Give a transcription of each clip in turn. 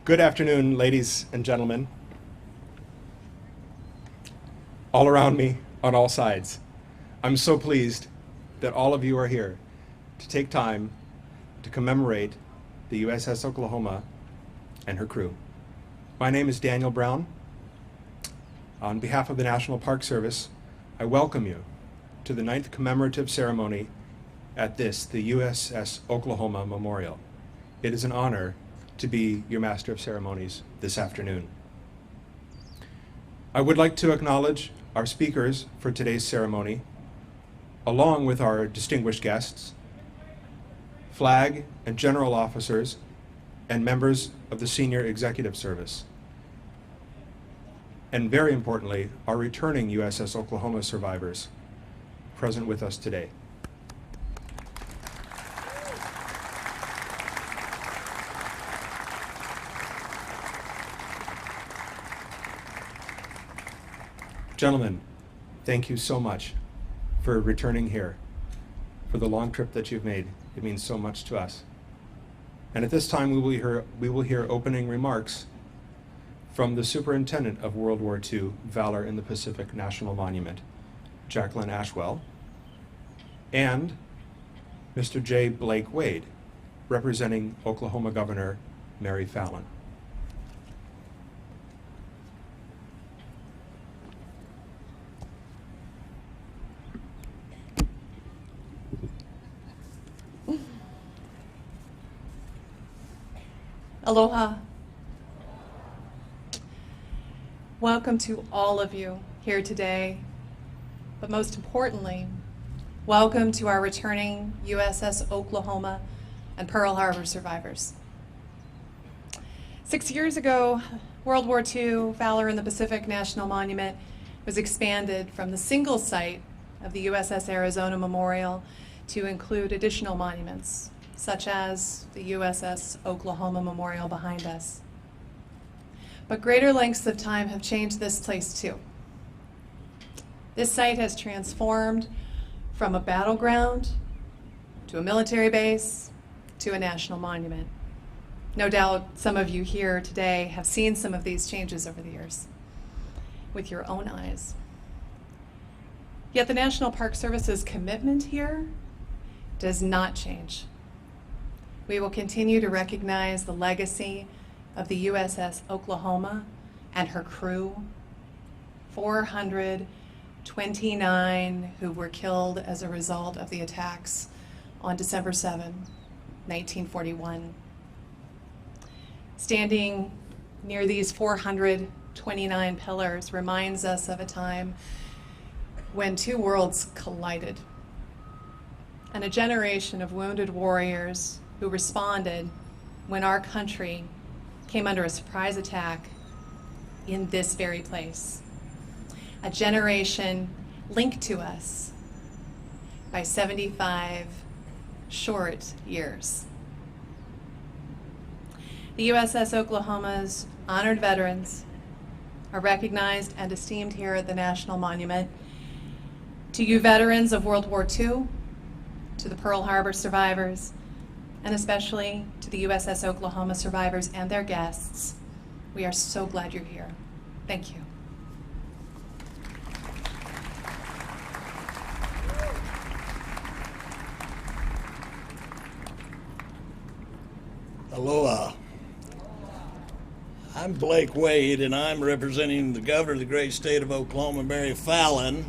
Good afternoon, ladies and gentlemen, all around me, on all sides. I'm so pleased that all of you are here to take time to commemorate the USS Oklahoma and her crew. My name is Daniel Brown. On behalf of the National Park Service, I welcome you to the 9th commemorative ceremony at the USS Oklahoma Memorial. It is an honor to be your Master of Ceremonies this afternoon. I would like to acknowledge our speakers for today's ceremony, along with our distinguished guests, flag and general officers, and members of the Senior Executive Service. And very importantly, our returning USS Oklahoma survivors present with us today. Gentlemen, thank you so much for returning here, for the long trip that you've made. It means so much to us. And at this time, we will hear opening remarks from the Superintendent of World War II Valor in the Pacific National Monument, Jacqueline Ashwell, and Mr. J. Blake Wade, representing Oklahoma Governor Mary Fallin. Aloha. Welcome to all of you here today, but most importantly, welcome to our returning USS Oklahoma and Pearl Harbor survivors. 6 years ago, World War II Valor in the Pacific National Monument was expanded from the single site of the USS Arizona Memorial to include additional monuments, such as the USS Oklahoma Memorial behind us. But greater lengths of time have changed this place too. This site has transformed from a battleground to a military base to a national monument. No doubt some of you here today have seen some of these changes over the years with your own eyes. Yet the National Park Service's commitment here does not change. We will continue to recognize the legacy of the USS Oklahoma and her crew, 429 who were killed as a result of the attacks on December 7, 1941. Standing near these 429 pillars reminds us of a time when two worlds collided, and a generation of wounded warriors who responded when our country came under a surprise attack in this very place. A generation linked to us by 75 short years. The USS Oklahoma's honored veterans are recognized and esteemed here at the National Monument. To you veterans of World War II, to the Pearl Harbor survivors, and especially to the USS Oklahoma survivors and their guests, we are so glad you're here. Thank you. Aloha. I'm Blake Wade, and I'm representing the governor of the great state of Oklahoma, Mary Fallin,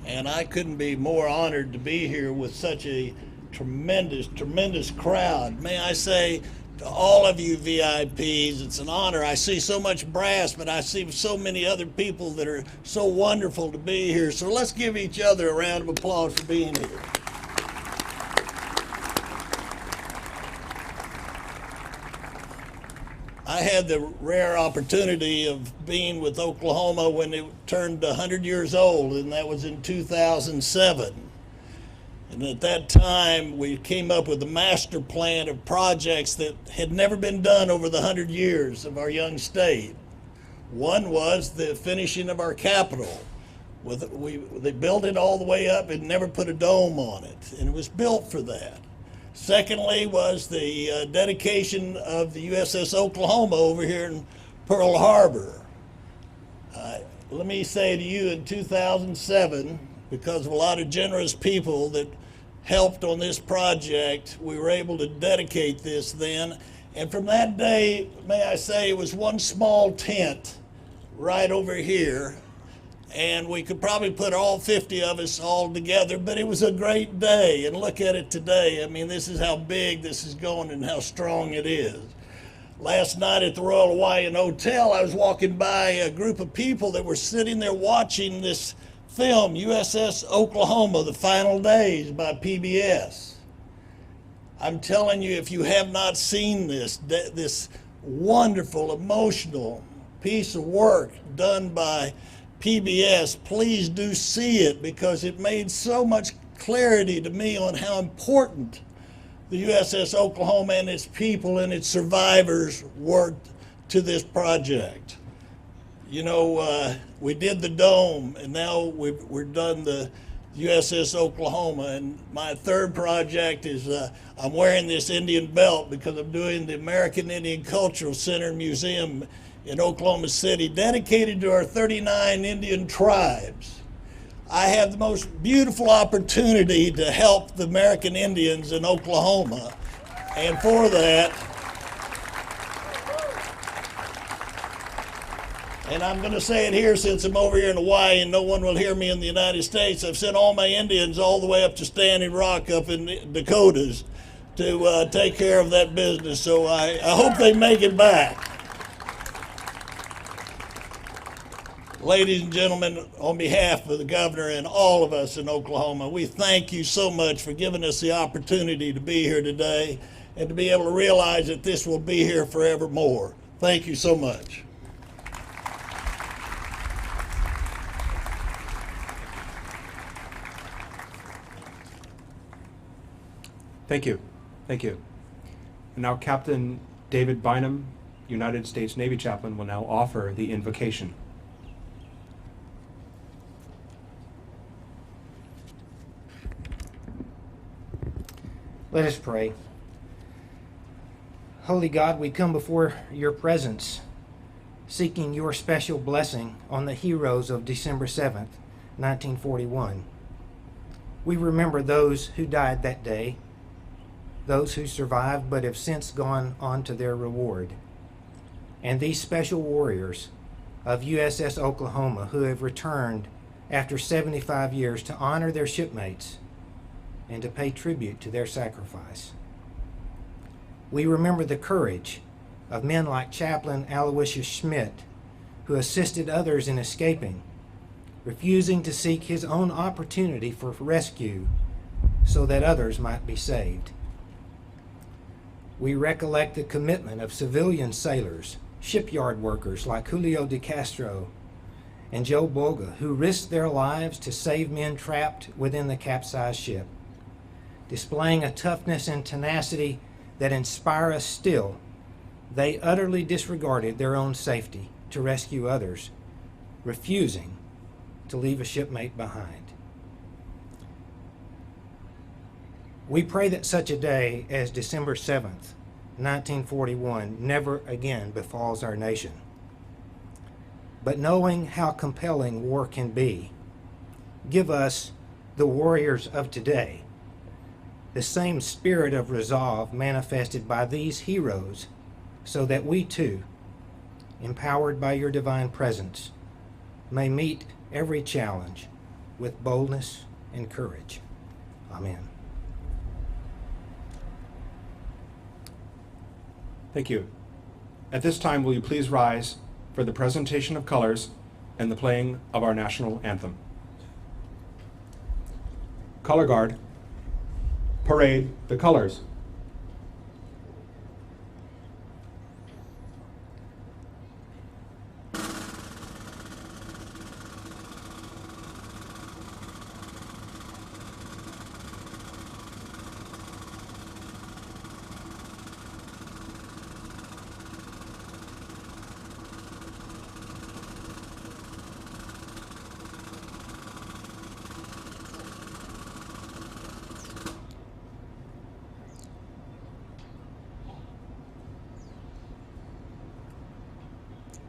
and I couldn't be more honored to be here with such a tremendous crowd. May I say to all of you VIPs, it's an honor. I see so much brass, but I see so many other people that are so wonderful to be here. So let's give each other a round of applause for being here. I had the rare opportunity of being with Oklahoma when it turned 100 years old, and that was in 2007. And at that time, we came up with a master plan of projects that had never been done over the 100 years of our young state. One was the finishing of our Capitol. They built it all the way up and never put a dome on it, and it was built for that. Secondly was the dedication of the USS Oklahoma over here in Pearl Harbor. Let me say to you, in 2007, because of a lot of generous people that helped on this project, we were able to dedicate this then. And from that day, may I say, it was one small tent right over here. And we could probably put all 50 of us all together, but it was a great day. And look at it today. I mean, this is how big this is going and how strong it is. Last night at the Royal Hawaiian Hotel, I was walking by a group of people that were sitting there watching this film, USS Oklahoma, The Final Days by PBS. I'm telling you, if you have not seen this wonderful, emotional piece of work done by PBS, please do see it, because it made so much clarity to me on how important the USS Oklahoma and its people and its survivors worked to this project. You know, we did the dome, and now we're done the USS Oklahoma. And my third project is I'm wearing this Indian belt because I'm doing the American Indian Cultural Center Museum in Oklahoma City, dedicated to our 39 Indian tribes. I have the most beautiful opportunity to help the American Indians in Oklahoma. And for that, and I'm going to say it here since I'm over here in Hawaii and no one will hear me in the United States, I've sent all my Indians all the way up to Standing Rock up in the Dakotas to take care of that business. So I hope they make it back. Ladies and gentlemen, on behalf of the governor and all of us in Oklahoma, we thank you so much for giving us the opportunity to be here today and to be able to realize that this will be here forevermore. Thank you so much. Thank you. Thank you. And now Captain David Bynum, United States Navy Chaplain, will now offer the invocation. Let us pray. Holy God, we come before your presence, seeking your special blessing on the heroes of December 7th, 1941. We remember those who died that day, those who survived but have since gone on to their reward, and these special warriors of USS Oklahoma who have returned after 75 years to honor their shipmates and to pay tribute to their sacrifice. We remember the courage of men like Chaplain Aloysius Schmidt, who assisted others in escaping, refusing to seek his own opportunity for rescue so that others might be saved. We recollect the commitment of civilian sailors, shipyard workers like Julio de Castro and Joe Boga, who risked their lives to save men trapped within the capsized ship, displaying a toughness and tenacity that inspire us still. They utterly disregarded their own safety to rescue others, refusing to leave a shipmate behind. We pray that such a day as December 7th, 1941 never again befalls our nation. But knowing how compelling war can be, give us, the warriors of today, the same spirit of resolve manifested by these heroes, so that we too, empowered by your divine presence, may meet every challenge with boldness and courage. Amen. Thank you. At this time, will you please rise for the presentation of colors and the playing of our national anthem. Color Guard, parade the colors.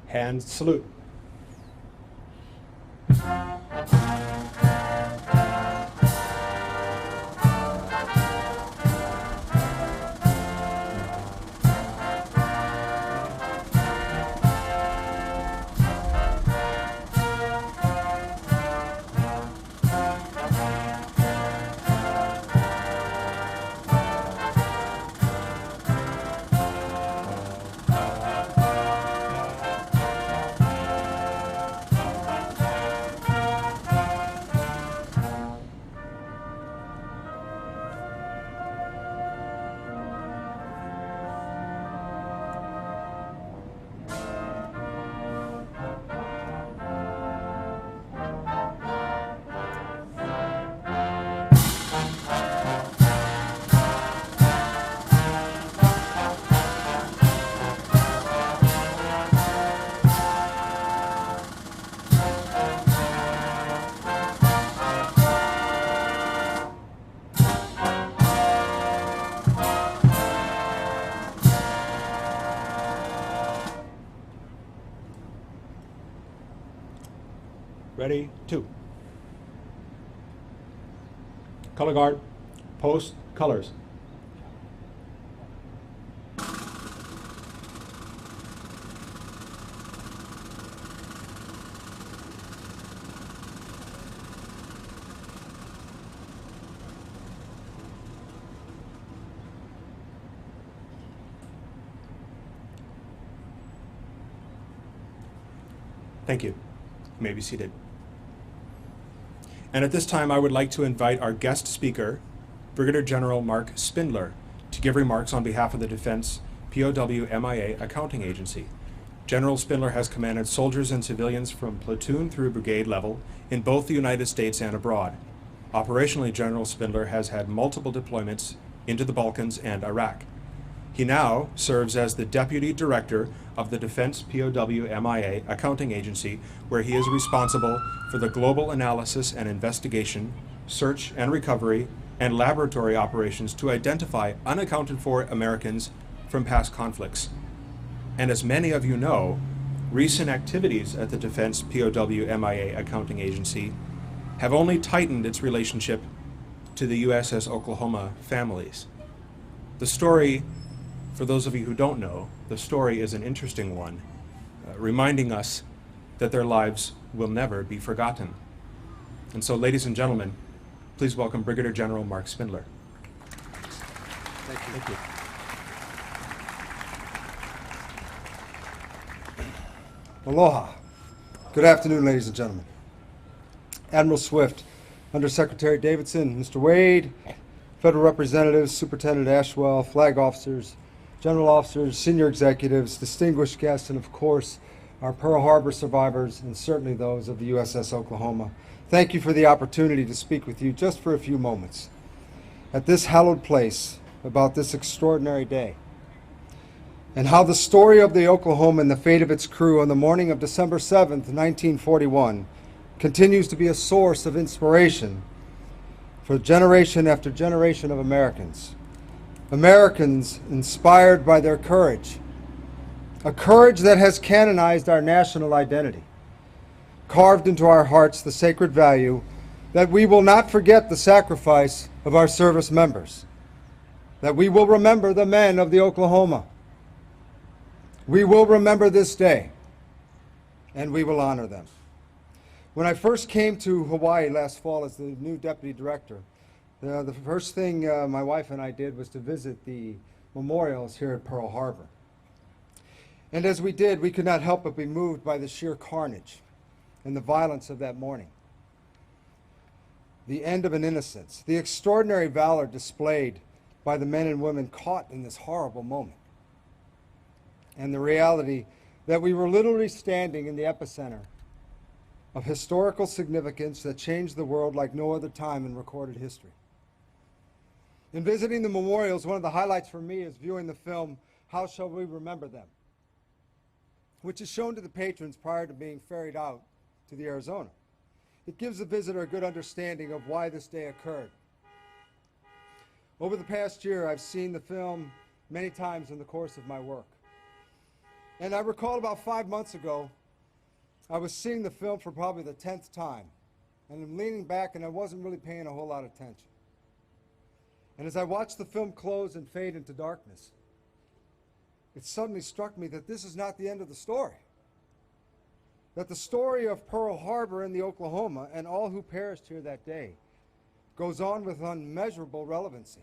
Hand salute. Ready, two. Color guard, post, colors. Thank you. You may be seated. And at this time, I would like to invite our guest speaker, Brigadier General Mark Spindler, to give remarks on behalf of the Defense POW MIA Accounting Agency. General Spindler has commanded soldiers and civilians from platoon through brigade level in both the United States and abroad. Operationally, General Spindler has had multiple deployments into the Balkans and Iraq. He now serves as the Deputy Director of the Defense POW MIA Accounting Agency, where he is responsible for the global analysis and investigation, search and recovery, and laboratory operations to identify unaccounted for Americans from past conflicts. And as many of you know, recent activities at the Defense POW MIA Accounting Agency have only tightened its relationship to the USS Oklahoma families. The story, for those of you who don't know, the story is an interesting one, reminding us that their lives will never be forgotten. And so, ladies and gentlemen, please welcome Brigadier General Mark Spindler. Thank you. Thank you. Aloha. Good afternoon, ladies and gentlemen. Admiral Swift, Undersecretary Davidson, Mr. Wade, Federal Representatives, Superintendent Ashwell, flag officers, general officers, senior executives, distinguished guests, and of course, our Pearl Harbor survivors, and certainly those of the USS Oklahoma. Thank you for the opportunity to speak with you just for a few moments at this hallowed place about this extraordinary day, and how the story of the Oklahoma and the fate of its crew on the morning of December 7th, 1941, continues to be a source of inspiration for generation after generation of Americans. Americans inspired by their courage, a courage that has canonized our national identity, carved into our hearts the sacred value that we will not forget the sacrifice of our service members, that we will remember the men of the Oklahoma. We will remember this day, and we will honor them. When I first came to Hawaii last fall as the new deputy director, the first thing my wife and I did was to visit the memorials here at Pearl Harbor. And as we did, we could not help but be moved by the sheer carnage and the violence of that morning. The end of an innocence, the extraordinary valor displayed by the men and women caught in this horrible moment, and the reality that we were literally standing in the epicenter of historical significance that changed the world like no other time in recorded history. In visiting the memorials, one of the highlights for me is viewing the film, How Shall We Remember Them?, which is shown to the patrons prior to being ferried out to the Arizona. It gives the visitor a good understanding of why this day occurred. Over the past year, I've seen the film many times in the course of my work. And I recall about 5 months ago, I was seeing the film for probably the 10th time. And I'm leaning back and I wasn't really paying a whole lot of attention. And as I watched the film close and fade into darkness, it suddenly struck me that this is not the end of the story. That the story of Pearl Harbor and the Oklahoma and all who perished here that day goes on with unmeasurable relevancy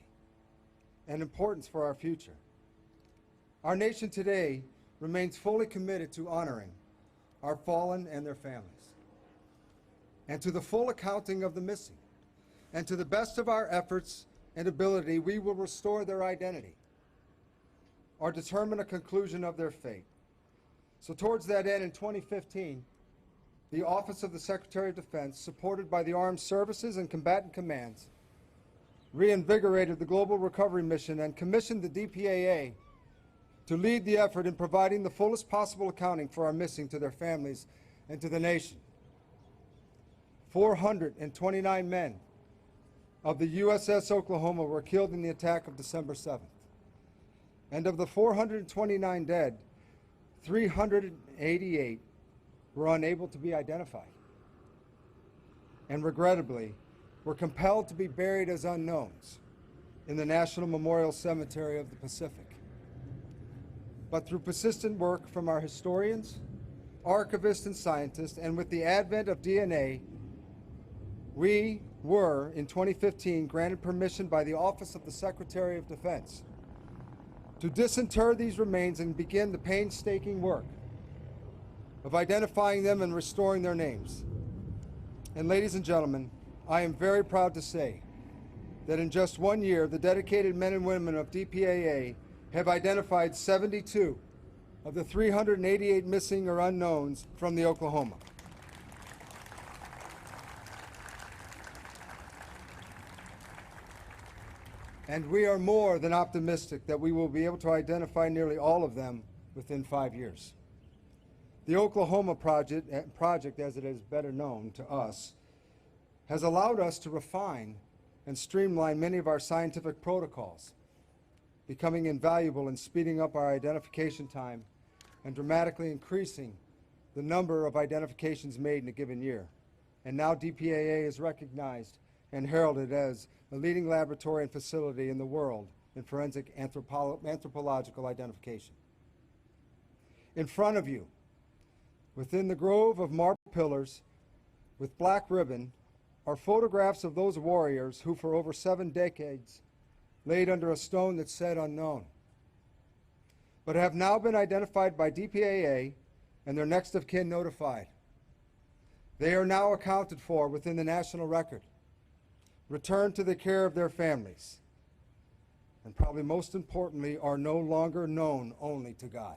and importance for our future. Our nation today remains fully committed to honoring our fallen and their families, and to the full accounting of the missing. And to the best of our efforts and ability, we will restore their identity or determine a conclusion of their fate. So towards that end, in 2015, the Office of the Secretary of Defense, supported by the Armed Services and Combatant Commands, reinvigorated the Global Recovery Mission and commissioned the DPAA to lead the effort in providing the fullest possible accounting for our missing to their families and to the nation. 429 men of the USS Oklahoma were killed in the attack of December 7th. And of the 429 dead, 388 were unable to be identified. And regrettably, were compelled to be buried as unknowns in the National Memorial Cemetery of the Pacific. But through persistent work from our historians, archivists, and scientists, and with the advent of DNA, we were, in 2015, granted permission by the Office of the Secretary of Defense to disinter these remains and begin the painstaking work of identifying them and restoring their names. And ladies and gentlemen, I am very proud to say that in just 1 year, the dedicated men and women of DPAA have identified 72 of the 388 missing or unknowns from the Oklahoma. And we are more than optimistic that we will be able to identify nearly all of them within 5 years. The Oklahoma project, as it is better known to us, has allowed us to refine and streamline many of our scientific protocols, becoming invaluable in speeding up our identification time and dramatically increasing the number of identifications made in a given year. And now DPAA is recognized and heralded as a leading laboratory and facility in the world in forensic anthropological identification. In front of you, within the grove of marble pillars with black ribbon, are photographs of those warriors who for over 7 decades laid under a stone that said unknown, but have now been identified by DPAA and their next of kin notified. They are now accounted for within the national record, returned to the care of their families, and probably most importantly, are no longer known only to God.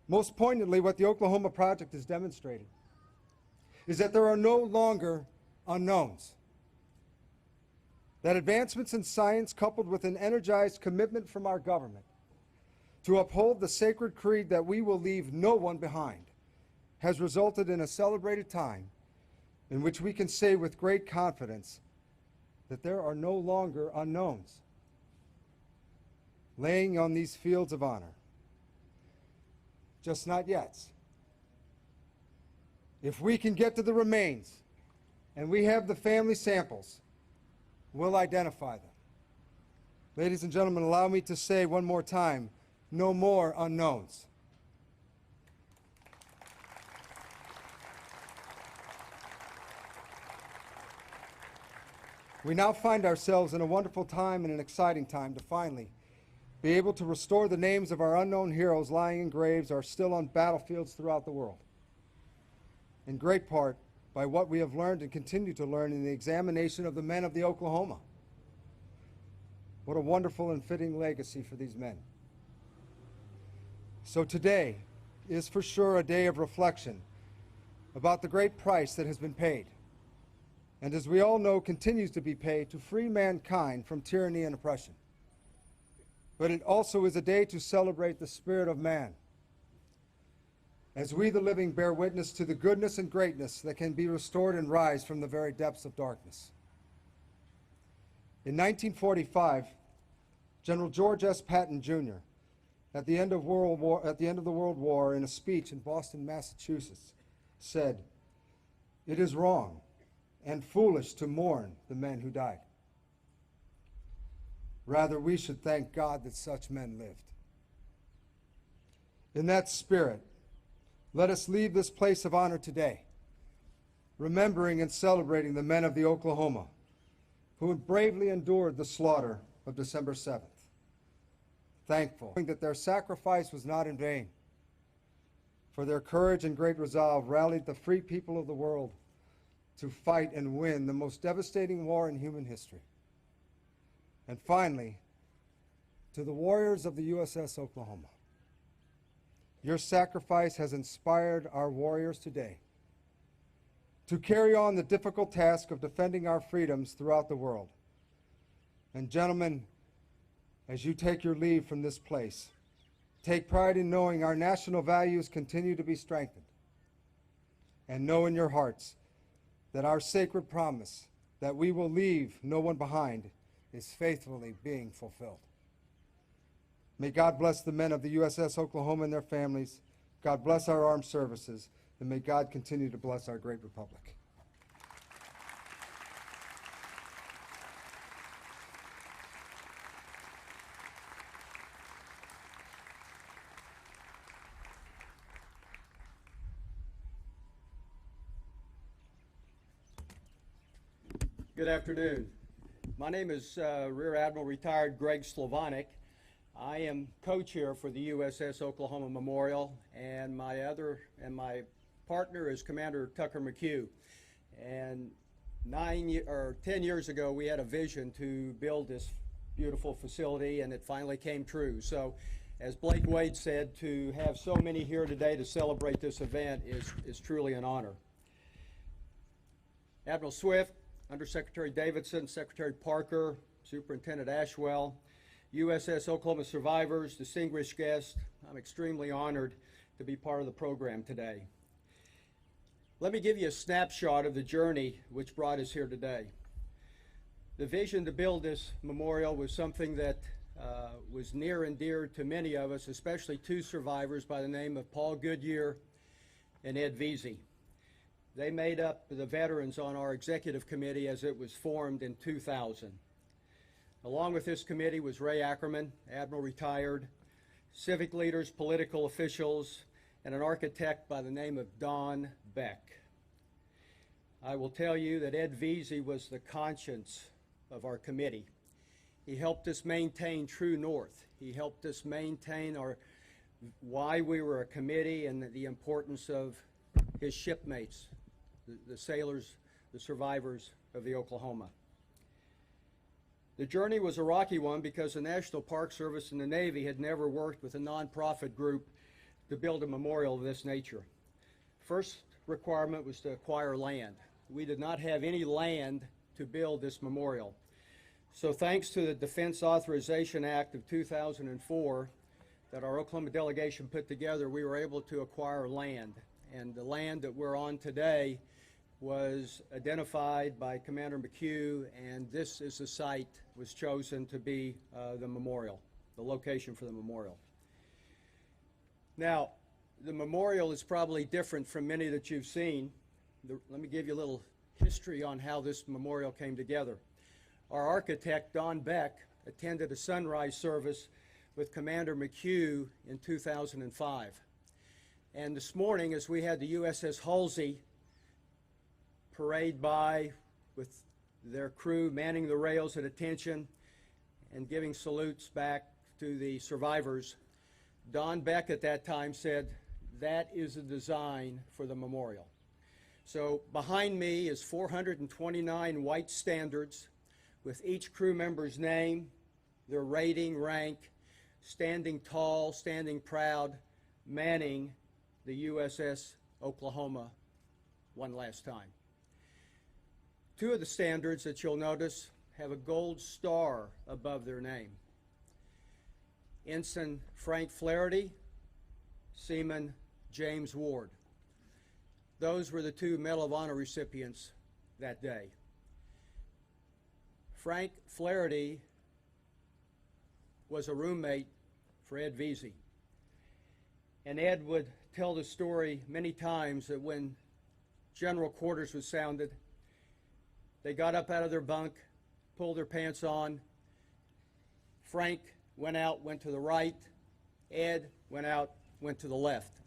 Most poignantly, what the Oklahoma Project has demonstrated is that there are no longer unknowns. That advancements in science, coupled with an energized commitment from our government to uphold the sacred creed that we will leave no one behind, has resulted in a celebrated time in which we can say with great confidence that there are no longer unknowns laying on these fields of honor. Just not yet. If we can get to the remains and we have the family samples, we'll identify them. Ladies and gentlemen, allow me to say one more time, no more unknowns. We now find ourselves in a wonderful time and an exciting time to finally be able to restore the names of our unknown heroes lying in graves or still on battlefields throughout the world, in great part by what we have learned and continue to learn in the examination of the men of the Oklahoma. What a wonderful and fitting legacy for these men. So today is for sure a day of reflection about the great price that has been paid, and as we all know, continues to be paid to free mankind from tyranny and oppression. But it also is a day to celebrate the spirit of man, as we the living bear witness to the goodness and greatness that can be restored and rise from the very depths of darkness. In 1945, General George S. Patton, Jr. at the end of the World War, in a speech in Boston, Massachusetts, said, "It is wrong and foolish to mourn the men who died. Rather, we should thank God that such men lived." In that spirit, let us leave this place of honor today, remembering and celebrating the men of the Oklahoma who bravely endured the slaughter of December 7th. Thankful that their sacrifice was not in vain, for their courage and great resolve rallied the free people of the world to fight and win the most devastating war in human history. And finally, to the warriors of the USS Oklahoma, your sacrifice has inspired our warriors today to carry on the difficult task of defending our freedoms throughout the world. And gentlemen, as you take your leave from this place, take pride in knowing our national values continue to be strengthened. And know in your hearts that our sacred promise that we will leave no one behind is faithfully being fulfilled. May God bless the men of the USS Oklahoma and their families. God bless our armed services, and may God continue to bless our great republic. Good afternoon. My name is Rear Admiral Retired Greg Slovanik. I am co-chair for the USS Oklahoma Memorial, and my partner is Commander Tucker McHugh. And 10 years ago, we had a vision to build this beautiful facility, and it finally came true. So, as Blake Wade said, to have so many here today to celebrate this event is truly an honor. Admiral Swift, Undersecretary Davidson, Secretary Parker, Superintendent Ashwell, USS Oklahoma survivors, distinguished guests, I'm extremely honored to be part of the program today. Let me give you a snapshot of the journey which brought us here today. The vision to build this memorial was something that was near and dear to many of us, especially two survivors by the name of Paul Goodyear and Ed Veazey. They made up the veterans on our executive committee as it was formed in 2000. Along with this committee was Ray Ackerman, Admiral Retired, civic leaders, political officials, and an architect by the name of Don Beck. I will tell you that Ed Veazey was the conscience of our committee. He helped us maintain True North. He helped us maintain why we were a committee and the importance of his shipmates, the sailors, the survivors of the Oklahoma. The journey was a rocky one because the National Park Service and the Navy had never worked with a nonprofit group to build a memorial of this nature. First requirement was to acquire land. We did not have any land to build this memorial. So thanks to the Defense Authorization Act of 2004 that our Oklahoma delegation put together, we were able to acquire land. And the land that we're on today was identified by Commander McHugh, and this is the site was chosen to be the memorial, the location for the memorial. Now, the memorial is probably different from many that you've seen. Let me give you a little history on how this memorial came together. Our architect, Don Beck, attended a sunrise service with Commander McHugh in 2005. And this morning, as we had the USS Halsey parade by with their crew manning the rails at attention and giving salutes back to the survivors, Don Beck at that time said, "That is the design for the memorial." So behind me is 429 white standards with each crew member's name, their rating, rank, standing tall, standing proud, manning the USS Oklahoma one last time. Two of the standards that you'll notice have a gold star above their name. Ensign Frank Flaherty, Seaman James Ward. Those were the two Medal of Honor recipients that day. Frank Flaherty was a roommate for Ed Veazey. And Ed would tell the story many times that when general quarters was sounded, they got up out of their bunk, pulled their pants on. Frank went out, went to the right. Ed went out, went to the left,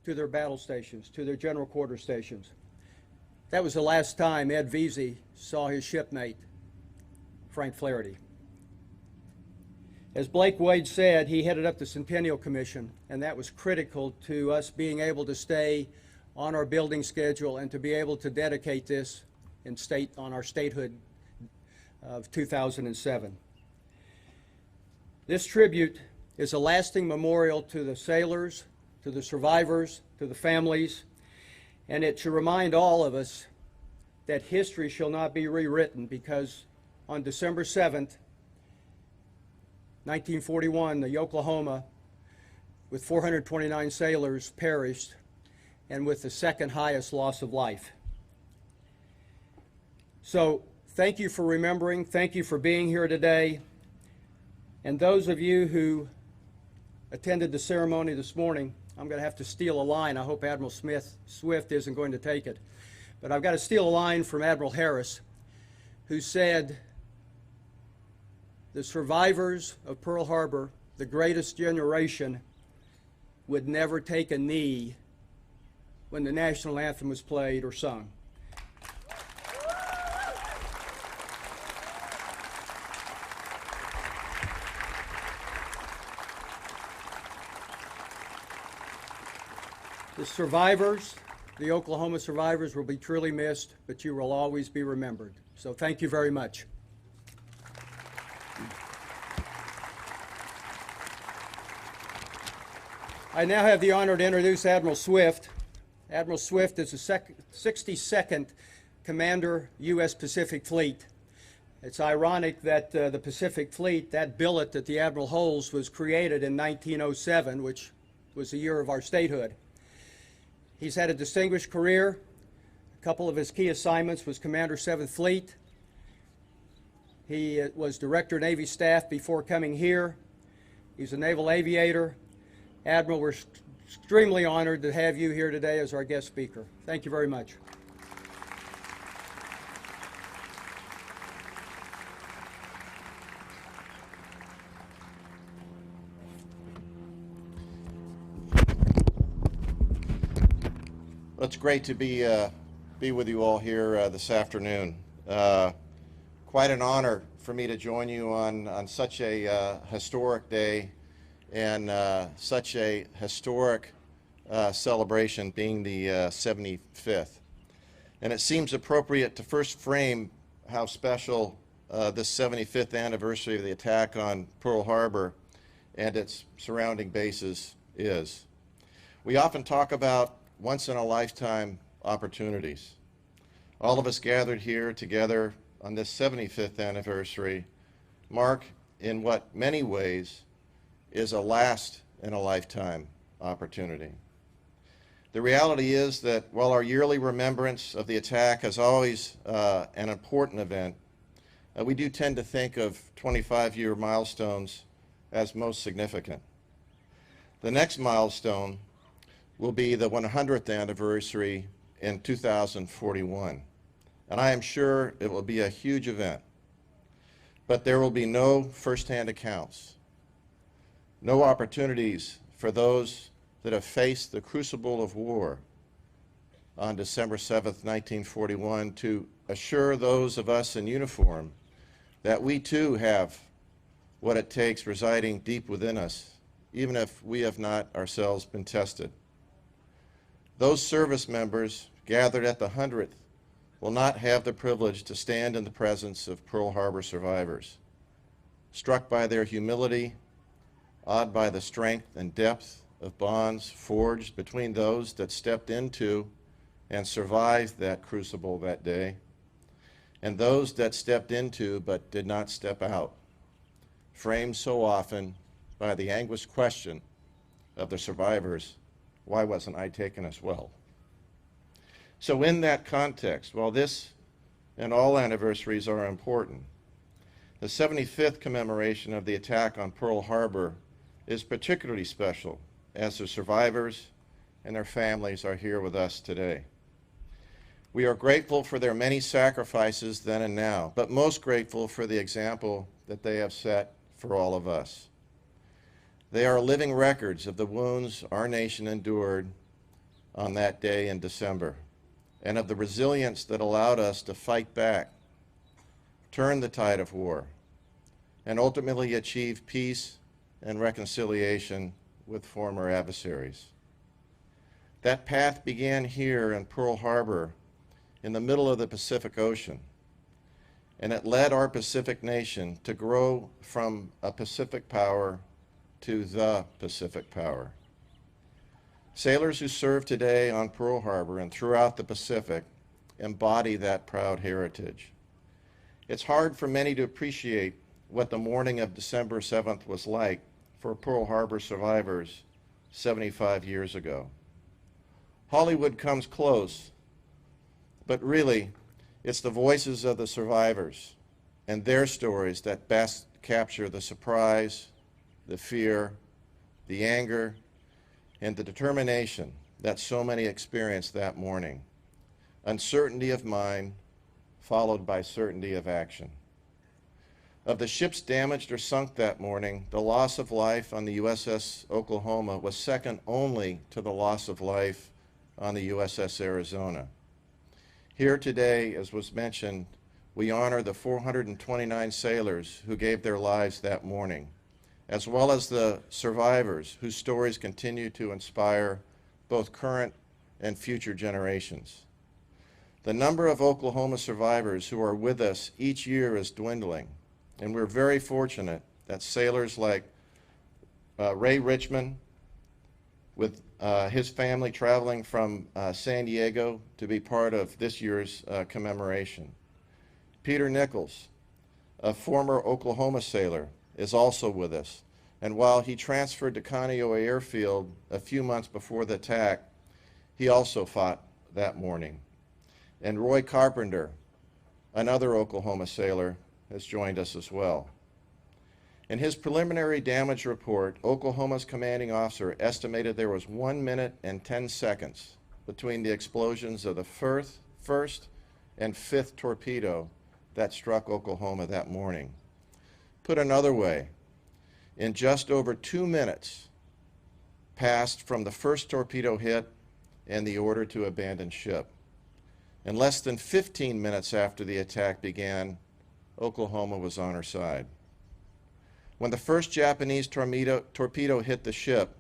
to their battle stations, to their general quarter stations. That was the last time Ed Veazey saw his shipmate, Frank Flaherty. As Blake Wade said, he headed up the Centennial Commission, and that was critical to us being able to stay on our building schedule and to be able to dedicate this on our statehood of 2007. This tribute is a lasting memorial to the sailors, to the survivors, to the families, and it should remind all of us that history shall not be rewritten, because on December 7th, 1941, the Oklahoma, with 429 sailors, perished, and with the second highest loss of life. So thank you for remembering, thank you for being here today, and those of you who attended the ceremony this morning, I'm going to have to steal a line. I hope Admiral Swift isn't going to take it. But I've got to steal a line from Admiral Harris, who said, "The survivors of Pearl Harbor, the greatest generation, would never take a knee when the national anthem was played or sung." The survivors, the Oklahoma survivors, will be truly missed, but you will always be remembered. So thank you very much. I now have the honor to introduce Admiral Swift. Admiral Swift is the 62nd Commander, U.S. Pacific Fleet. It's ironic that the Pacific Fleet, that billet that the Admiral holds, was created in 1907, which was the year of our statehood. He's had a distinguished career. A couple of his key assignments was Commander 7th Fleet. He was Director Navy Staff before coming here. He's a naval aviator. Admiral, we're extremely honored to have you here today as our guest speaker. Thank you very much. Well, it's great to be with you all here this afternoon. Quite an honor for me to join you on such a historic day and such a historic celebration, being the 75th. And it seems appropriate to first frame how special this 75th anniversary of the attack on Pearl Harbor and its surrounding bases is. We often talk about once-in-a-lifetime opportunities. All of us gathered here together on this 75th anniversary mark, in what many ways is a last-in-a-lifetime opportunity. The reality is that while our yearly remembrance of the attack is always an important event, we do tend to think of 25-year milestones as most significant. The next milestone will be the 100th anniversary in 2041. And I am sure it will be a huge event. But there will be no first-hand accounts, no opportunities for those that have faced the crucible of war on December 7th, 1941, to assure those of us in uniform that we too have what it takes residing deep within us, even if we have not ourselves been tested. Those service members gathered at the 100th will not have the privilege to stand in the presence of Pearl Harbor survivors, struck by their humility, awed by the strength and depth of bonds forged between those that stepped into and survived that crucible that day, and those that stepped into but did not step out, framed so often by the anguished question of the survivors, why wasn't I taken as well? So in that context, while this and all anniversaries are important, the 75th commemoration of the attack on Pearl Harbor is particularly special as the survivors and their families are here with us today. We are grateful for their many sacrifices then and now, but most grateful for the example that they have set for all of us. They are living records of the wounds our nation endured on that day in December, and of the resilience that allowed us to fight back, turn the tide of war, and ultimately achieve peace and reconciliation with former adversaries. That path began here in Pearl Harbor in the middle of the Pacific Ocean, and it led our Pacific nation to grow from a Pacific power to the Pacific power. Sailors who serve today on Pearl Harbor and throughout the Pacific embody that proud heritage. It's hard for many to appreciate what the morning of December 7th was like for Pearl Harbor survivors 75 years ago. Hollywood comes close, but really, it's the voices of the survivors and their stories that best capture the surprise, the fear, the anger, and the determination that so many experienced that morning. Uncertainty of mind, followed by certainty of action. Of the ships damaged or sunk that morning, the loss of life on the USS Oklahoma was second only to the loss of life on the USS Arizona. Here today, as was mentioned, we honor the 429 sailors who gave their lives that morning, as well as the survivors whose stories continue to inspire both current and future generations. The number of Oklahoma survivors who are with us each year is dwindling, and we're very fortunate that sailors like Ray Richmond, with his family traveling from San Diego to be part of this year's commemoration. Peter Nichols, a former Oklahoma sailor, is also with us, and while he transferred to Kaneohe Airfield a few months before the attack, he also fought that morning. And Roy Carpenter, another Oklahoma sailor, has joined us as well. In his preliminary damage report, Oklahoma's commanding officer estimated there was 1 minute and 10 seconds between the explosions of the first and fifth torpedo that struck Oklahoma that morning. Put another way, in just over 2 minutes passed from the first torpedo hit and the order to abandon ship. In less than 15 minutes after the attack began, Oklahoma was on her side. When the first Japanese torpedo hit the ship,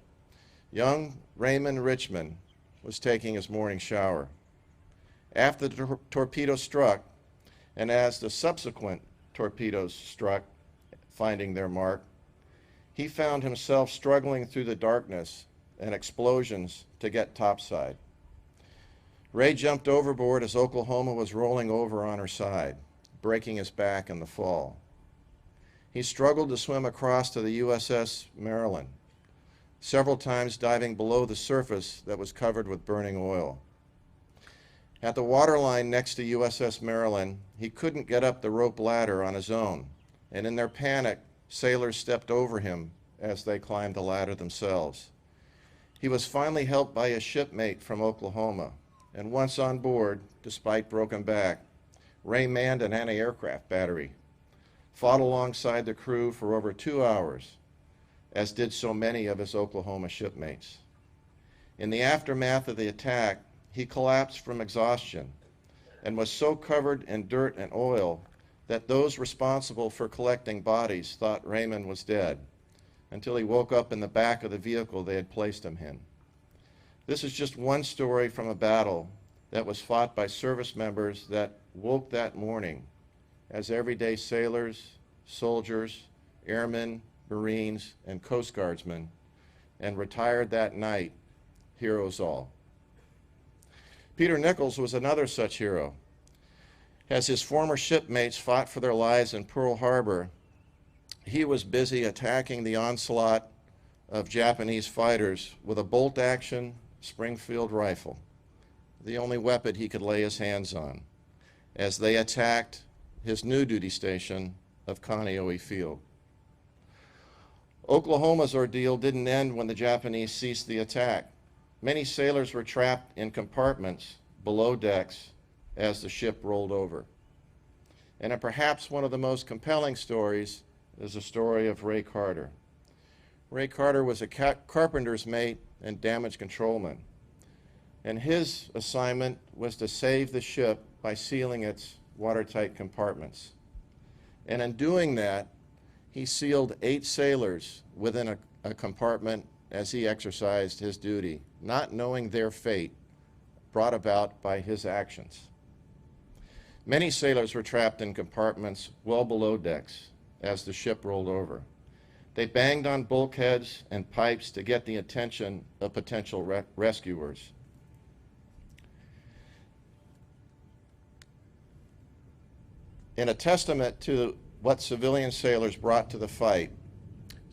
young Raymond Richmond was taking his morning shower. After the torpedo struck, and as the subsequent torpedoes struck, finding their mark, he found himself struggling through the darkness and explosions to get topside. Ray jumped overboard as Oklahoma was rolling over on her side, breaking his back in the fall. He struggled to swim across to the USS Maryland, several times diving below the surface that was covered with burning oil. At the waterline next to USS Maryland, he couldn't get up the rope ladder on his own, and in their panic, sailors stepped over him as they climbed the ladder themselves. He was finally helped by a shipmate from Oklahoma, and once on board, despite broken back, Ray manned an anti-aircraft battery, fought alongside the crew for over 2 hours, as did so many of his Oklahoma shipmates. In the aftermath of the attack, he collapsed from exhaustion and was so covered in dirt and oil that those responsible for collecting bodies thought Raymond was dead, until he woke up in the back of the vehicle they had placed him in. This is just one story from a battle that was fought by service members that woke that morning as everyday sailors, soldiers, airmen, Marines, and Coast Guardsmen, and retired that night, heroes all. Peter Nichols was another such hero. As his former shipmates fought for their lives in Pearl Harbor, he was busy attacking the onslaught of Japanese fighters with a bolt-action Springfield rifle, the only weapon he could lay his hands on, as they attacked his new duty station of Kaneohe Field. Oklahoma's ordeal didn't end when the Japanese ceased the attack. Many sailors were trapped in compartments below decks as the ship rolled over. And perhaps one of the most compelling stories is the story of Ray Carter. Ray Carter was a carpenter's mate and damage controlman, and his assignment was to save the ship by sealing its watertight compartments. And in doing that, he sealed 8 sailors within a compartment as he exercised his duty, not knowing their fate brought about by his actions. Many sailors were trapped in compartments well below decks as the ship rolled over. They banged on bulkheads and pipes to get the attention of potential rescuers. In a testament to what civilian sailors brought to the fight,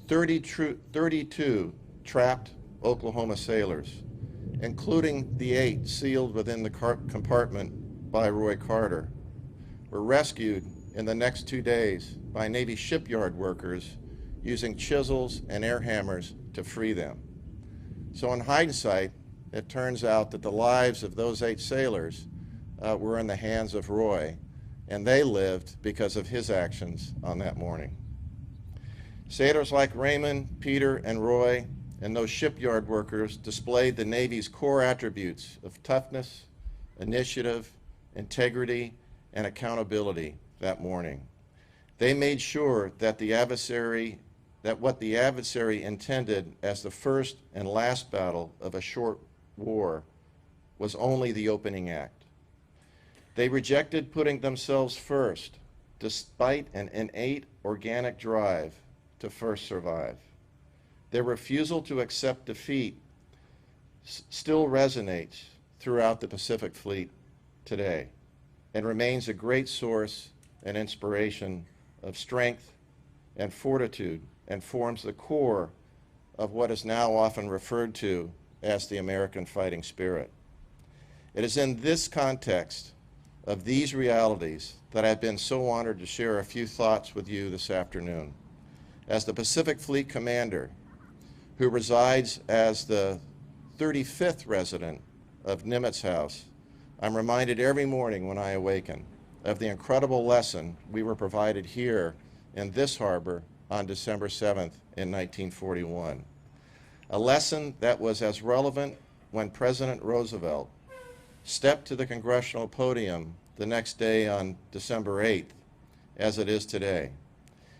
32 trapped Oklahoma sailors, including the 8 sealed within the compartment by Roy Carter, were rescued in the next 2 days by Navy shipyard workers using chisels and air hammers to free them. So in hindsight, it turns out that the lives of those 8 sailors were in the hands of Roy, and they lived because of his actions on that morning. Sailors like Raymond, Peter, and Roy, and those shipyard workers displayed the Navy's core attributes of toughness, initiative, integrity, and accountability that morning. They made sure that what the adversary intended as the first and last battle of a short war was only the opening act. They rejected putting themselves first, despite an innate organic drive to first survive. Their refusal to accept defeat still resonates throughout the Pacific Fleet today and remains a great source and inspiration of strength and fortitude, and forms the core of what is now often referred to as the American fighting spirit. It is in this context of these realities that I've been so honored to share a few thoughts with you this afternoon. As the Pacific Fleet Commander, who resides as the 35th resident of Nimitz House, I'm reminded every morning when I awaken of the incredible lesson we were provided here in this harbor on December 7th in 1941. A lesson that was as relevant when President Roosevelt stepped to the congressional podium the next day on December 8th as it is today,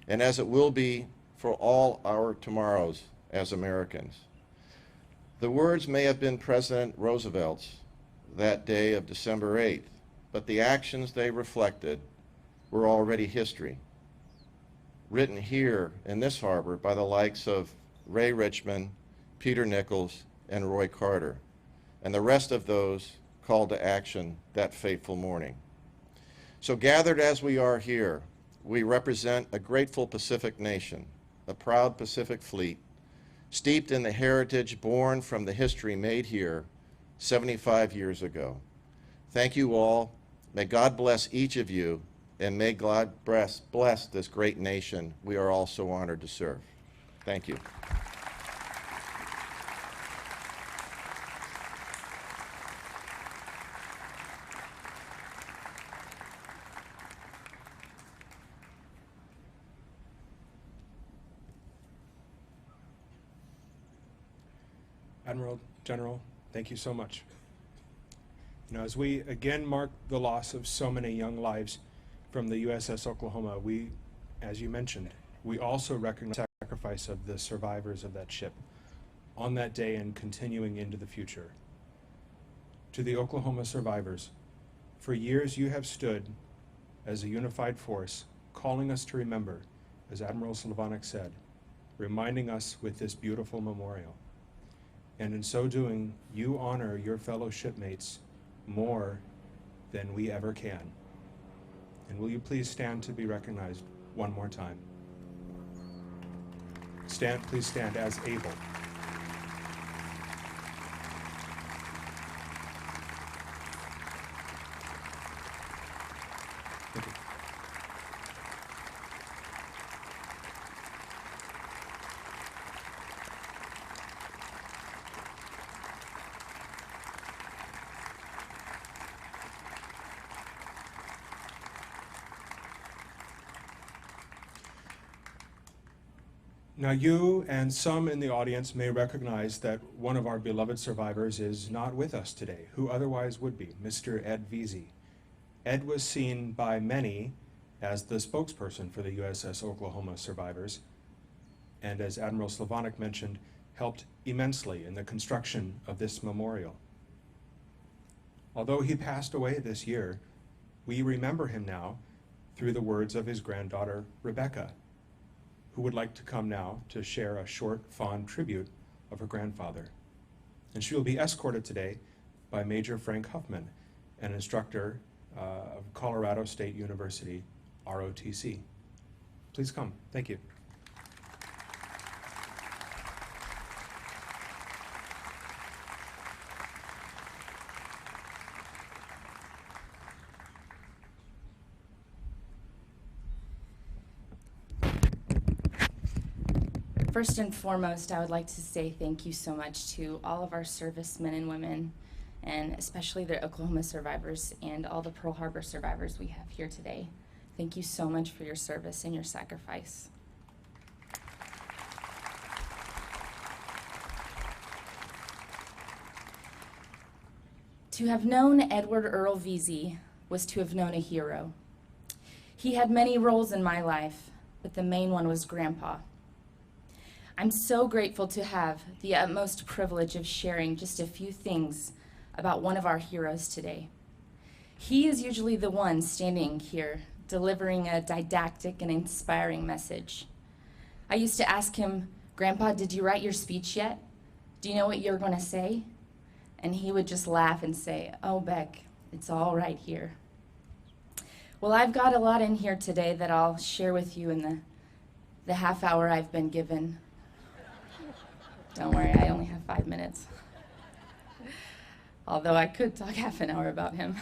and as it will be for all our tomorrows as Americans. The words may have been President Roosevelt's that day of December 8th, but the actions they reflected were already history, written here in this harbor by the likes of Ray Richmond, Peter Nichols, and Roy Carter, and the rest of those called to action that fateful morning. So gathered as we are here, we represent a grateful Pacific nation, a proud Pacific Fleet, steeped in the heritage born from the history made here 75 years ago. Thank you all. May God bless each of you, and may God bless this great nation we are all so honored to serve. Thank you. Admiral, General, thank you so much. You know, as we again mark the loss of so many young lives from the USS Oklahoma, we, as you mentioned, we also recognize the sacrifice of the survivors of that ship on that day and continuing into the future. To the Oklahoma survivors, for years you have stood as a unified force, calling us to remember, as Admiral Slavonic said, reminding us with this beautiful memorial. And in so doing, you honor your fellow shipmates more than we ever can. And will you please stand to be recognized one more time? Stand, please stand as able. Thank you. Now, you and some in the audience may recognize that one of our beloved survivors is not with us today, who otherwise would be, Mr. Ed Veazey. Ed was seen by many as the spokesperson for the USS Oklahoma survivors, and as Admiral Slavonic mentioned, helped immensely in the construction of this memorial. Although he passed away this year, we remember him now through the words of his granddaughter, Rebecca, who would like to come now to share a short, fond tribute of her grandfather. And she will be escorted today by Major Frank Huffman, an instructor of Colorado State University, ROTC. Please come. Thank you. First and foremost, I would like to say thank you so much to all of our servicemen and women, and especially the Oklahoma survivors and all the Pearl Harbor survivors we have here today. Thank you so much for your service and your sacrifice. To have known Edward Earl Veazey was to have known a hero. He had many roles in my life, but the main one was Grandpa. I'm so grateful to have the utmost privilege of sharing just a few things about one of our heroes today. He is usually the one standing here delivering a didactic and inspiring message. I used to ask him, "Grandpa, did you write your speech yet? Do you know what you're going to say?" And he would just laugh and say, "Oh, Beck, it's all right here." Well, I've got a lot in here today that I'll share with you in the half hour I've been given. Don't worry, I only have 5 minutes. Although I could talk half an hour about him.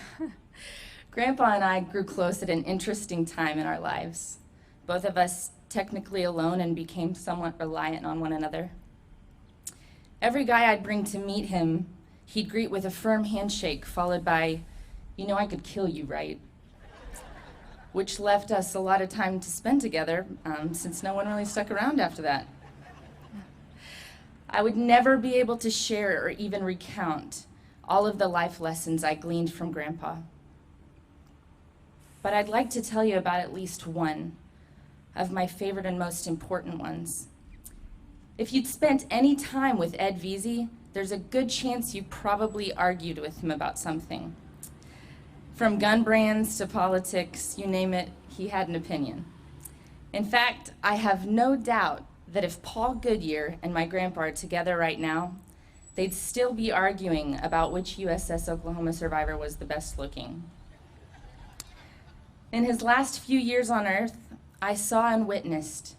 Grandpa and I grew close at an interesting time in our lives. Both of us technically alone and became somewhat reliant on one another. Every guy I'd bring to meet him, he'd greet with a firm handshake followed by, "You know I could kill you, right?" Which left us a lot of time to spend together, since no one really stuck around after that. I would never be able to share or even recount all of the life lessons I gleaned from Grandpa. But I'd like to tell you about at least one of my favorite and most important ones. If you'd spent any time with Ed Veazey, there's a good chance you probably argued with him about something. From gun brands to politics, you name it, he had an opinion. In fact, I have no doubt that if Paul Goodyear and my grandpa are together right now, they'd still be arguing about which USS Oklahoma survivor was the best looking. In his last few years on Earth, I saw and witnessed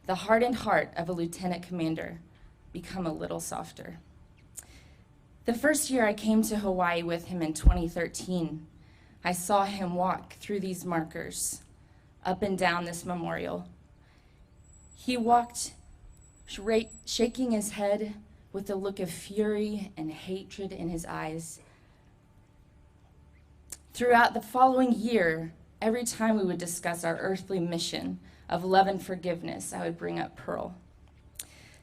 the hardened heart of a lieutenant commander become a little softer. The first year I came to Hawaii with him in 2013, I saw him walk through these markers, up and down this memorial. He walked shaking his head with a look of fury and hatred in his eyes. Throughout the following year, every time we would discuss our earthly mission of love and forgiveness, I would bring up Pearl.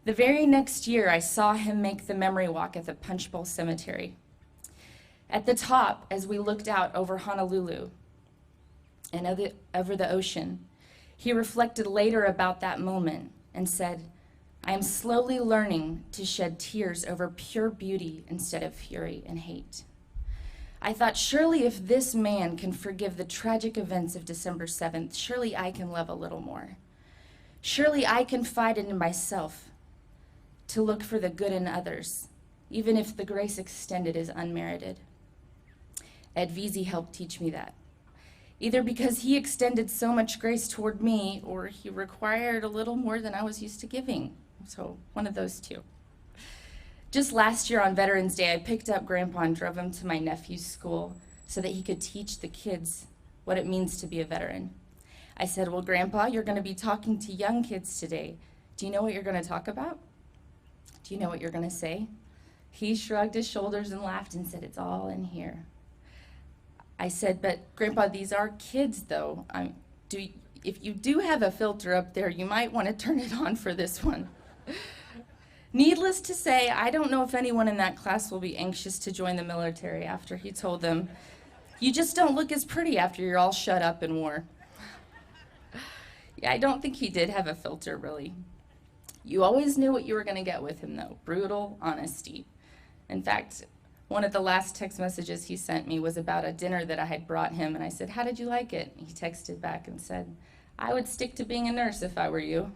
The very next year, I saw him make the memory walk at the Punch Bowl Cemetery. At the top, as we looked out over Honolulu and over the ocean, he reflected later about that moment and said, "I am slowly learning to shed tears over pure beauty instead of fury and hate." I thought, surely if this man can forgive the tragic events of December 7th, surely I can love a little more. Surely I can fight it in myself to look for the good in others, even if the grace extended is unmerited. Ed Veazey helped teach me that. Either because he extended so much grace toward me, or he required a little more than I was used to giving. So one of those two. Just last year on Veterans Day, I picked up Grandpa and drove him to my nephew's school so that he could teach the kids what it means to be a veteran. I said, "Well, Grandpa, you're going to be talking to young kids today. Do you know what you're going to talk about? Do you know what you're going to say?" He shrugged his shoulders and laughed and said, "It's all in here." I said, "But Grandpa, these are kids, though. if you do have a filter up there, you might want to turn it on for this one. Needless to say, I don't know if anyone in that class will be anxious to join the military after he told them, "You just don't look as pretty after you're all shut up in war." Yeah, I don't think he did have a filter, really. You always knew what you were going to get with him, though. Brutal honesty. In fact, one of the last text messages he sent me was about a dinner that I had brought him, and I said, "How did you like it?" He texted back and said, "I would stick to being a nurse if I were you."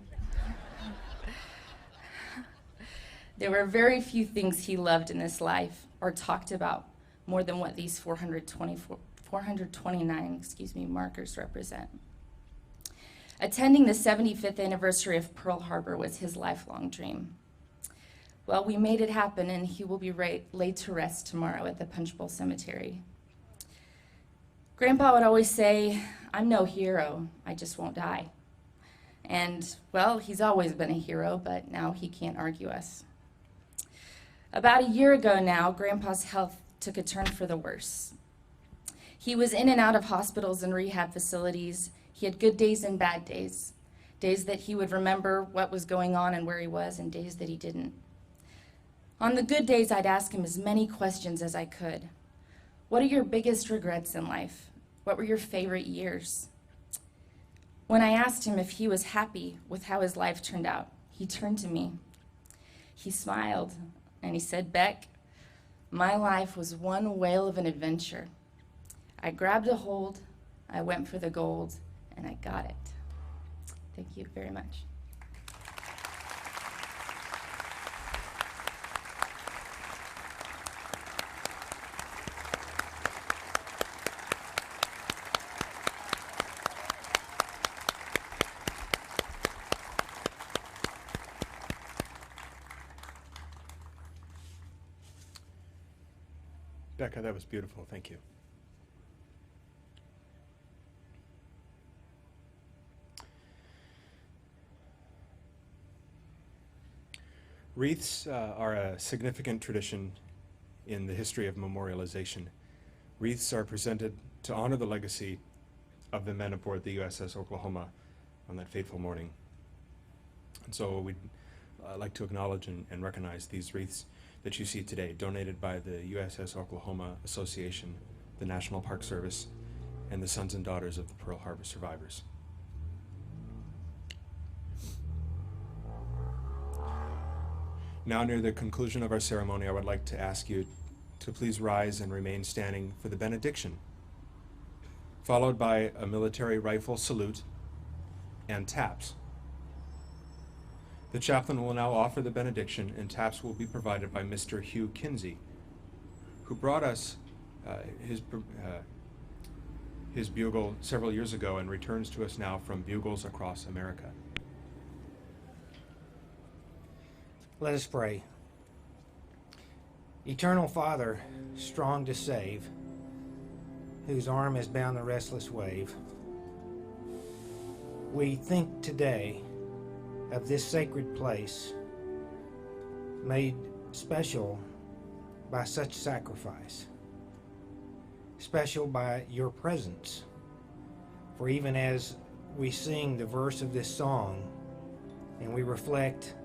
There were very few things he loved in this life or talked about more than what these 429 markers represent. Attending the 75th anniversary of Pearl Harbor was his lifelong dream. Well, we made it happen, and he will be laid to rest tomorrow at the Punch Bowl Cemetery. Grandpa would always say, "I'm no hero, I just won't die." And, well, he's always been a hero, but now he can't argue us. About a year ago now, Grandpa's health took a turn for the worse. He was in and out of hospitals and rehab facilities. He had good days and bad days, days that he would remember what was going on and where he was, and days that he didn't. On the good days, I'd ask him as many questions as I could. What are your biggest regrets in life? What were your favorite years? When I asked him if he was happy with how his life turned out, he turned to me. He smiled, and he said, "Beck, my life was one whale of an adventure. I grabbed a hold, I went for the gold, and I got it." Thank you very much. Becca, that was beautiful. Thank you. Wreaths are a significant tradition in the history of memorialization. Wreaths are presented to honor the legacy of the men aboard the USS Oklahoma on that fateful morning. And so we'd like to acknowledge and recognize these wreaths that you see today, donated by the USS Oklahoma Association, the National Park Service, and the sons and daughters of the Pearl Harbor survivors. Now, near the conclusion of our ceremony, I would like to ask you to please rise and remain standing for the benediction, followed by a military rifle salute and taps. The chaplain will now offer the benediction, and taps will be provided by Mr. Hugh Kinsey, who brought us his bugle several years ago and returns to us now from bugles across America. Let us pray. Eternal Father, strong to save, whose arm has bound the restless wave, we think today of this sacred place made special by such sacrifice, special by your presence. For even as we sing the verse of this song and we reflect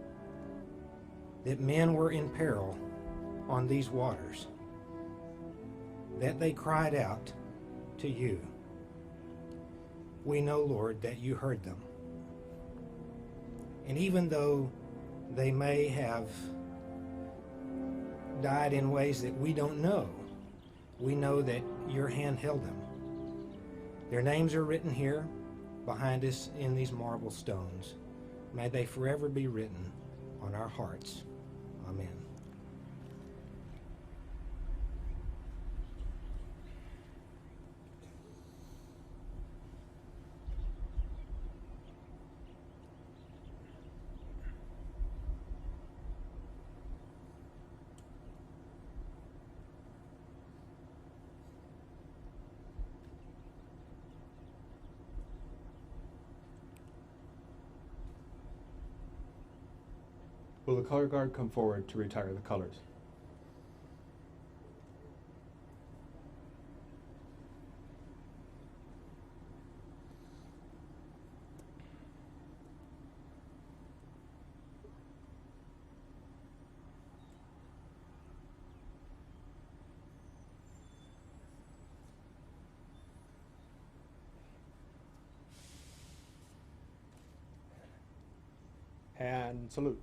that men were in peril on these waters, that they cried out to you, we know, Lord, that you heard them. And even though they may have died in ways that we don't know, we know that your hand held them. Their names are written here behind us in these marble stones. May they forever be written on our hearts. Amen. Will the color guard come forward to retire the colors? and salute.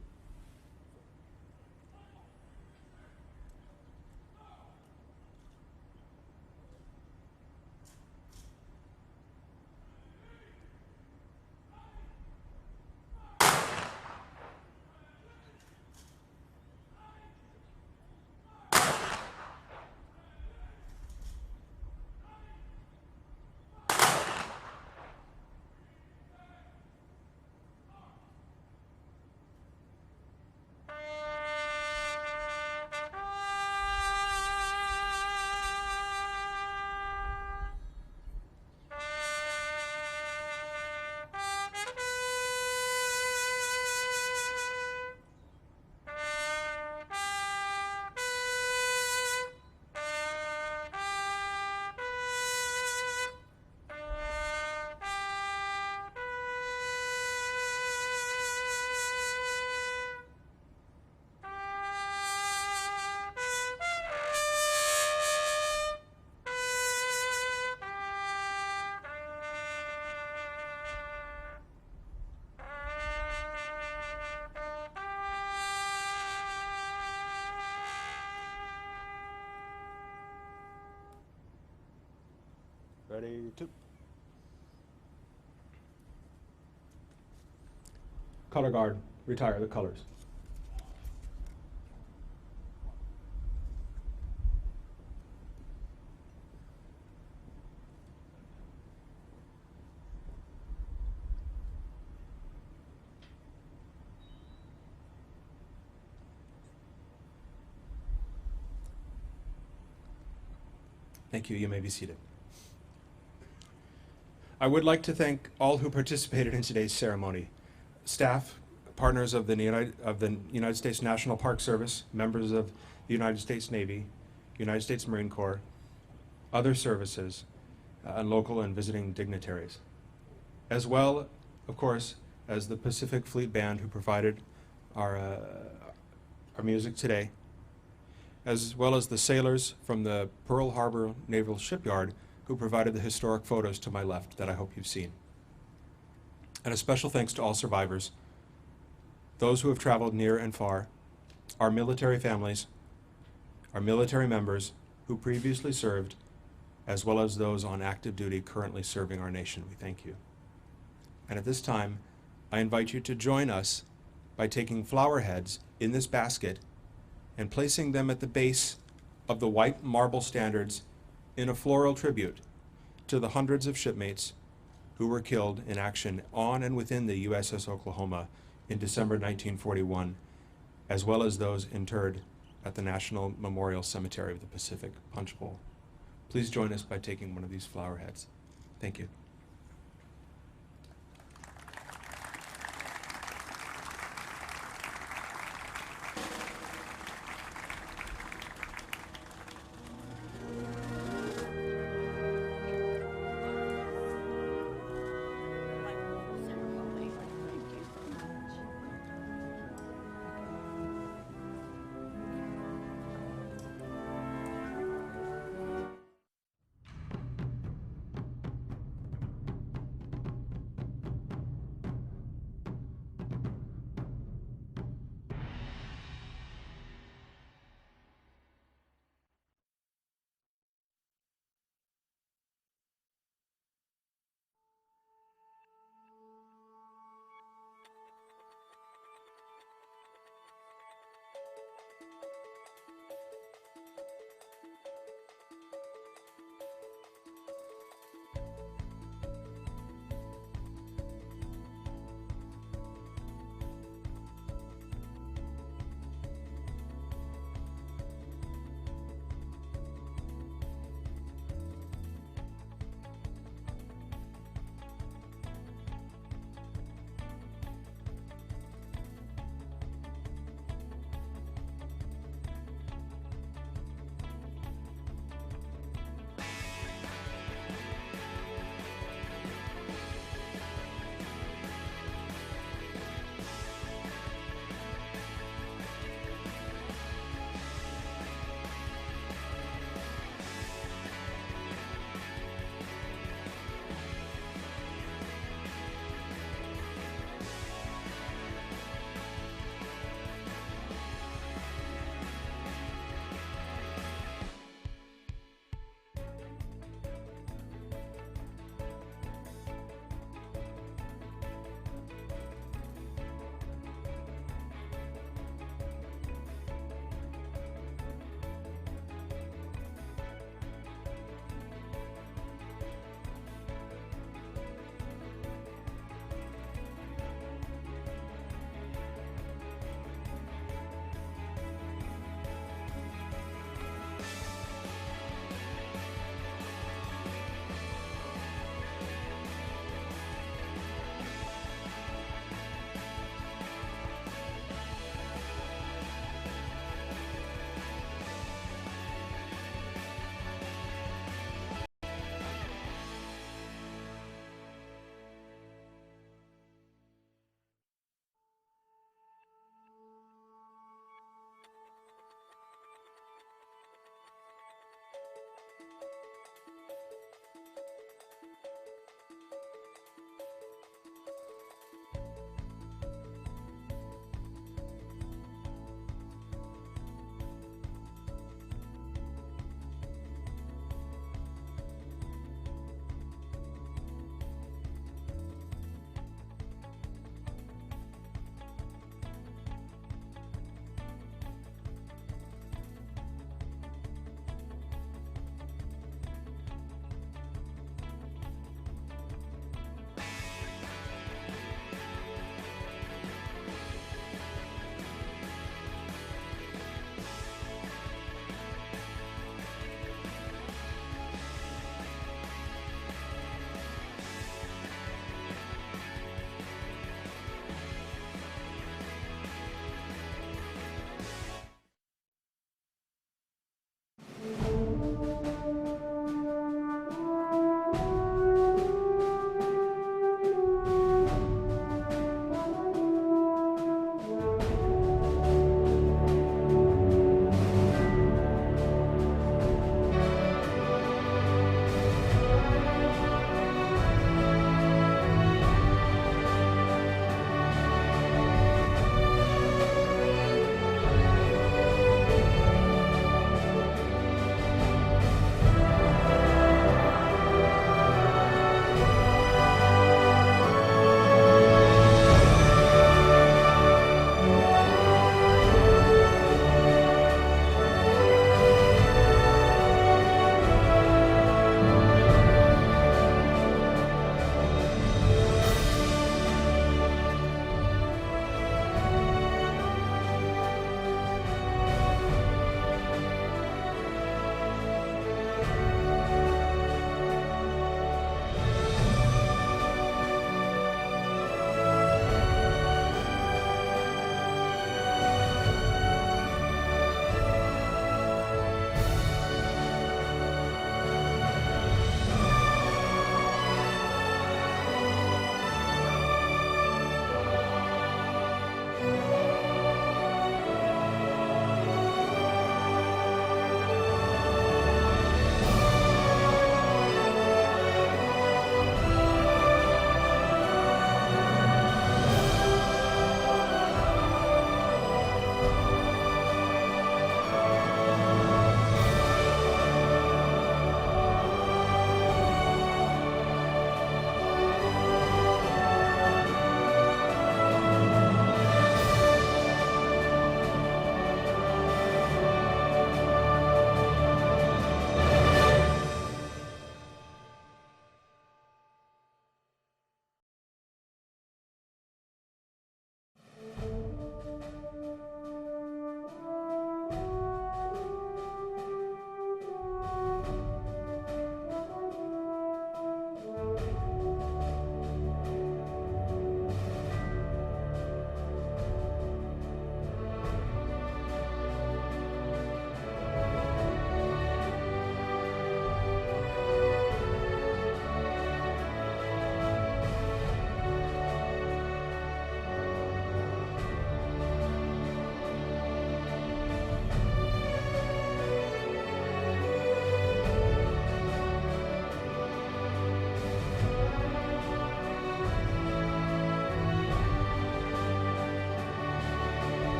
Ready, two. Color guard, retire the colors. Thank you. You may be seated. I would like to thank all who participated in today's ceremony. Staff, partners of the United States National Park Service, members of the United States Navy, United States Marine Corps, other services, and local and visiting dignitaries. As well, of course, as the Pacific Fleet Band who provided our music today, as well as the sailors from the Pearl Harbor Naval Shipyard who provided the historic photos to my left that I hope you've seen. And a special thanks to all survivors, those who have traveled near and far, our military families, our military members who previously served, as well as those on active duty currently serving our nation. We thank you. And at this time, I invite you to join us by taking flower heads in this basket and placing them at the base of the white marble standards in a floral tribute to the hundreds of shipmates who were killed in action on and within the USS Oklahoma in December 1941, as well as those interred at the National Memorial Cemetery of the Pacific, Punch Bowl. Please join us by taking one of these flower heads. Thank you.